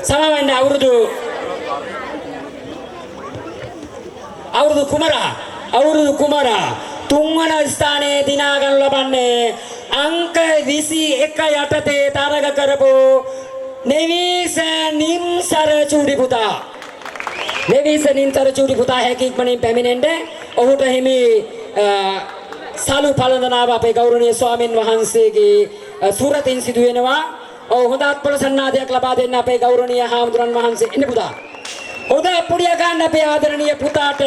සමවන්න අවුරුදු කුමරා තුන්වන ස්ථානයේ දිනා ගනු ලබන්නේ අංක 21 යටතේ තරග කරපු නෙවිස නිම්සර චූටි පුතා. නෙවිස නිම්සර චූටි පුතා හැකියක්මනින් පැමිණෙන්න ඔහුට හිමි සලු පළඳනාව අපේ ගෞරවනීය ස්වාමින් වහන්සේගේ සුරතින් සිදු වෙනවා. හොඳ අත්පොළ සන්නාදයක් ලබා දෙන්න අපේ ගෞරවනීය හාමුදුරන් වහන්සේ එන්න පුතා. හොඳ පුඩිය ගන්න අපේ ආදරණීය පුතාට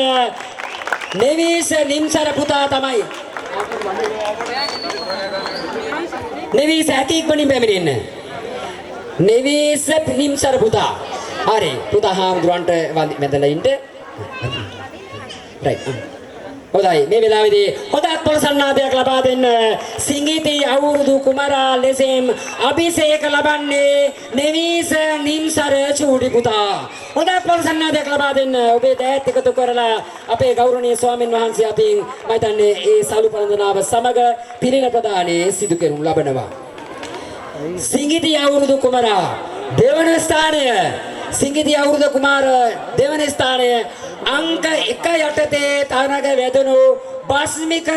නෙවිස නිම්සර පුතා තමයි. නෙවිස හැකියක්මනින් පැමිණෙන්න. නෙවිස නිම්සර පුතා. හරි පුතා හාමුදුරන්ට වැඳලා ඉන්න. රයිට්. හොඳයි මේ වෙලාවේදී හොඳ අත්පොළ සන්නාදයක් ලබා දෙන්න සිංගිති අවුරුදු කුමරා ලෙසින් අභිෂේක ලබන්නේ නෙවිස නිම්සර චූටි පුතා. හොඳ අත්පොළ සන්නාදයක් ලබා දෙන්න ඔබේ දෑත් එකතු කරලා අපේ ගෞරවනීය ස්වාමින් වහන්සේ අතින් මම හිතන්නේ ඒ සලු පළඳනාව සමග පිරින ප්‍රදානයේ සිදු කරනු ලබනවා. සිංගිති අවුරුදු කුමරා දෙවන ස්ථානය සිංගිති අවුරුදු කුමාර දෙවන ස්ථානය අංක 1 යටතේ තරග වැදුණු බස්මික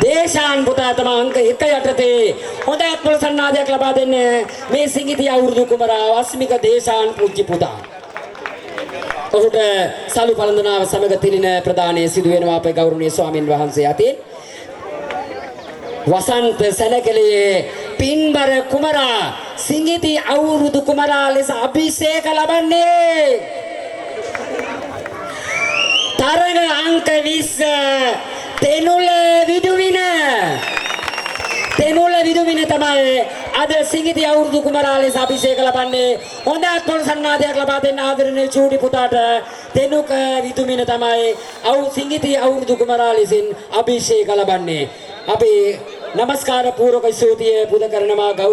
දේශාන් පුතා තමයි අංක 1 යටතේ හොඳ අත්පොළ සන්නාදයක් ලබා දෙන්න මේ සිංගිති අවුරුදු කුමරා බස්මික දේශාන් පුංචි පුතා. ඔහුට සලු පළඳනාව සමග තිරින ප්‍රදානයේ සිදු වෙනවා අපේ ගෞරවනීය ස්වාමින් වහන්සේ අතින්. වසන්ත සැලකලේ පින්බර කුමරා සිංගිති අවුරුදු කුමරා ලෙස අභිෂේක ලබන්නේ තරග අංක 20 තෙනුල විදුවින තමයි අද සිංගිති අවුරුදු කුමරා ලෙස අභිෂේක ලබන්නේ. හොඳ අත්පොළ සන්නාදයක් ලබා දෙන්න ආදරණීය චූටි පුතාට තෙනුක විදුවින තමයි සිංගිති අවුරුදු කුමරා ලෙසින් අභිෂේක ලබන්නේ. අපි නමස්කාර පූර්වක ස්තුතිය පුද කරනවා.